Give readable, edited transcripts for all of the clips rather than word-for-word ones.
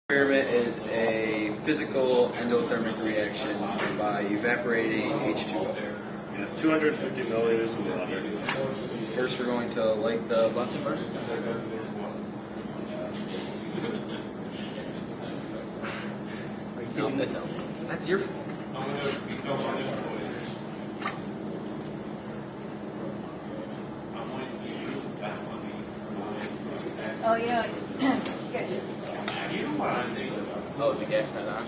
Experiment is a physical endothermic reaction by evaporating H2O. We have 250 milliliters of water. First, we're going to light the Bunsen burner. No, that's your fault. Oh, you know, good. Oh, the gas not on?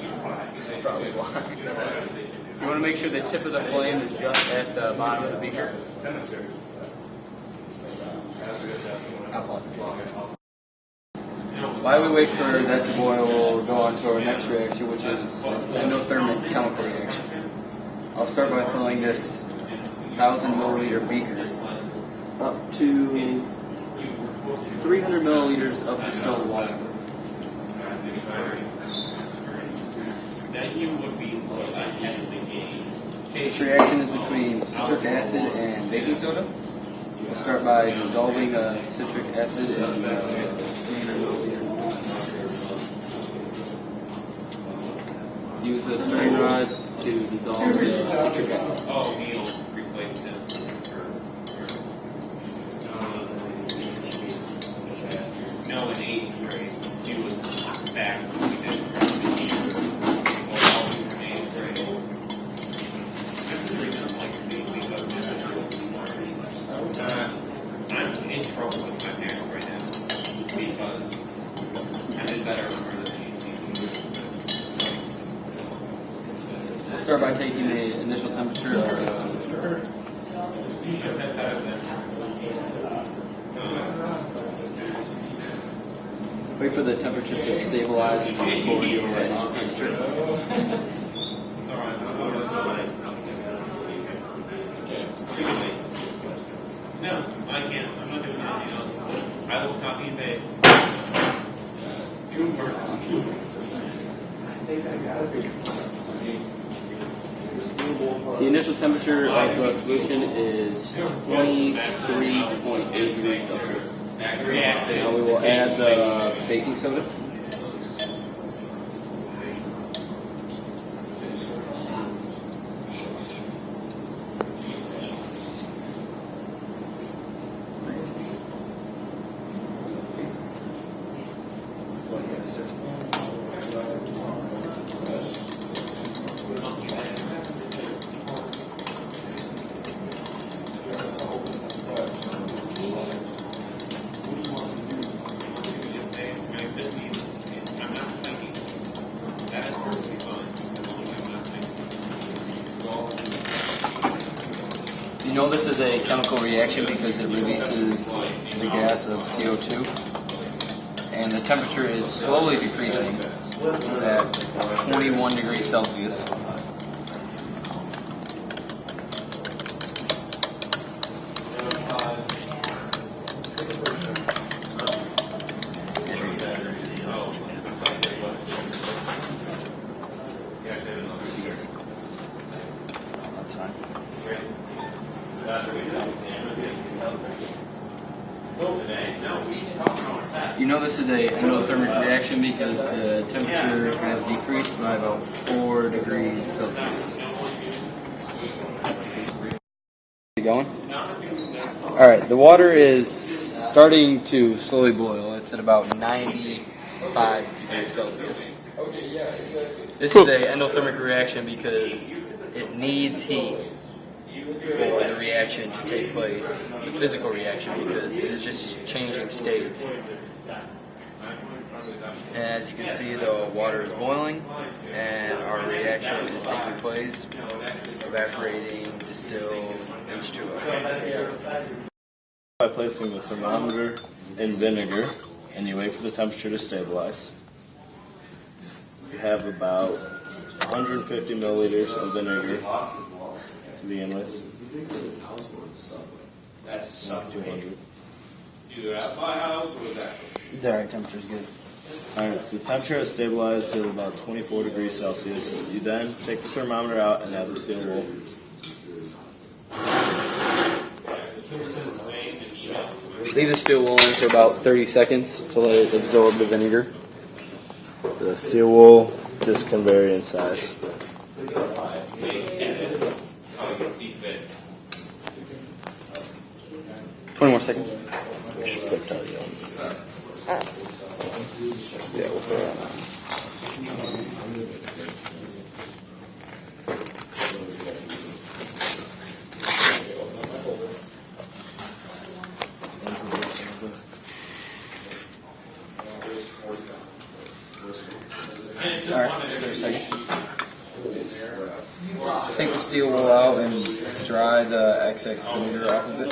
That's probably why. You want to make sure the tip of the flame is just at the bottom of the beaker. I'll pause it. While we wait for that to boil, we'll go on to our next reaction, which is endothermic chemical reaction. I'll start by filling this 1,000 milliliter beaker up to 300 milliliters of distilled water. This reaction is between citric acid and baking soda. We'll start by dissolving citric acid in 300 milliliters. Use the stirring rod to dissolve the citric acid. Oh, Neil replaced him. No, in 8th grade, he was back when we did the year. All from 8th grade. This is the reason I'm like me because I'm in trouble with my parents right now because I did better over the 18. We'll start by taking the initial temperature of the solution. Wait for the temperature to stabilize and then record your initial temperature. No, I can't. I'm not doing anything else. I will copy and paste. Good work. The initial temperature of the solution is 23.8 degrees Celsius. Now we will add the baking soda. You know this is a chemical reaction because it releases the gas of CO2, and the temperature is slowly decreasing at 21 degrees Celsius. That's fine. You know this is a endothermic reaction because the temperature has decreased by about 4 degrees Celsius. Keep going? Alright, the water is starting to slowly boil. It's at about 95 degrees Celsius. This is an endothermic reaction because it needs heat for the reaction to take place, the physical reaction, because it is just changing states. And as you can see, the water is boiling and our reaction is taking place, evaporating distilled H2O. By placing the thermometer in vinegar and you wait for the temperature to stabilize. You have about 150 milliliters of vinegar to begin with. That's Not 200. either at my house or that. Alright, temperature's good. Alright, so the temperature has stabilized to about 24 degrees Celsius. You then take the thermometer out and add the steel wool. Leave the steel wool in for about 30 seconds to let it absorb the vinegar. The steel wool just can vary in size. How you see fit. 20 more seconds. Yeah, we'll put it on. Alright, 30 seconds. Take the steel wool out and dry the excess vinegar off of it.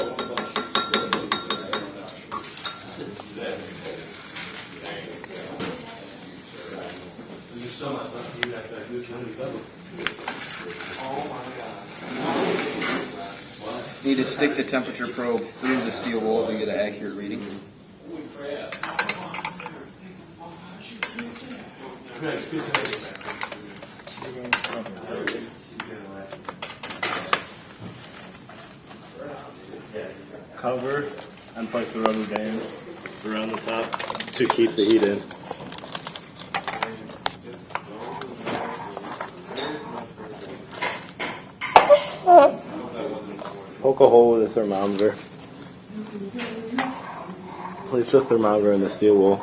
Need to stick the temperature probe through the steel wool to get an accurate reading. Cover and place the rubber band around the top to keep the heat in. Poke a hole with a thermometer. Place the thermometer in the steel wool.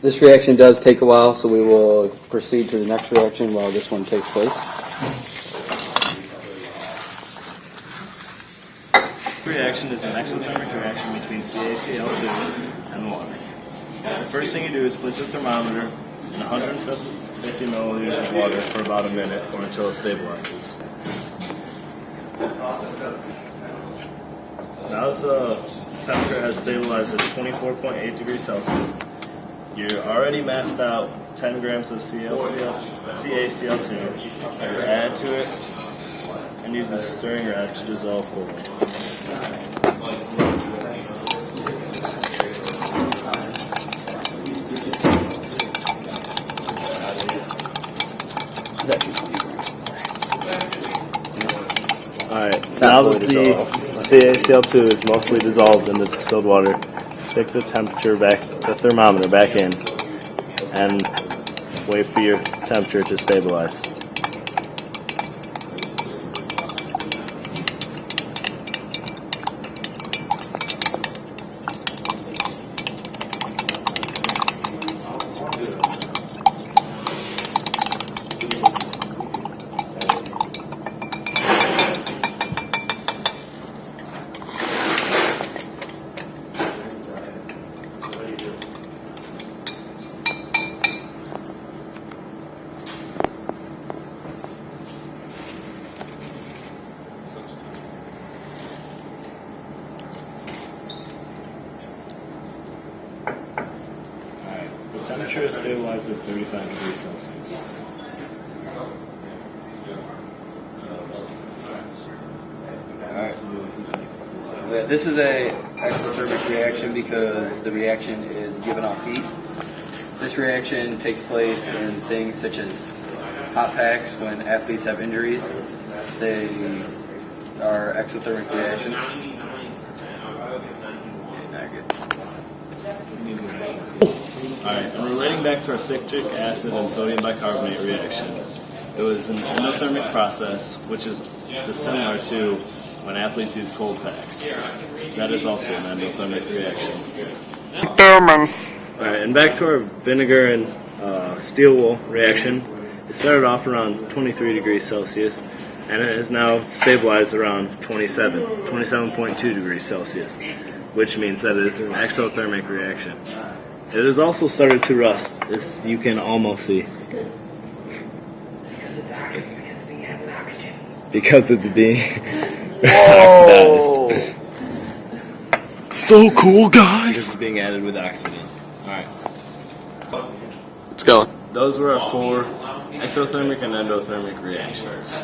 This reaction does take a while, so we will proceed to the next reaction while this one takes place. Reaction is an exothermic reaction between CaCl2 and water. The first thing you do is place the thermometer in 150 milliliters of water for about a minute or until it stabilizes. Now that the temperature has stabilized at 24.8 degrees Celsius, you're already massed out 10 grams of CaCl2. You add to it and use a stirring rack to dissolve fully. Alright, now that the CaCl2 is mostly dissolved in the distilled water, stick the thermometer back in, and wait for your temperature to stabilize. The temperature is stabilized at 35 degrees Celsius. This is a exothermic reaction because the reaction is given off heat. This reaction takes place in things such as hot packs when athletes have injuries. They are exothermic reactions. Alright, and relating back to our citric acid and sodium bicarbonate reaction, it was an endothermic process, which is similar to when athletes use cold packs. That is also an endothermic reaction. Alright, and back to our vinegar and steel wool reaction. It started off around 23 degrees Celsius, and it is now stabilized around 27.2 degrees Celsius, which means that it is an exothermic reaction. It has also started to rust, as you can almost see. Because it's being added with oxygen. Because it's being oxidized. So cool, guys. Because it's being added with oxygen. Alright. Let's go. Those were our 4 exothermic and endothermic reactions.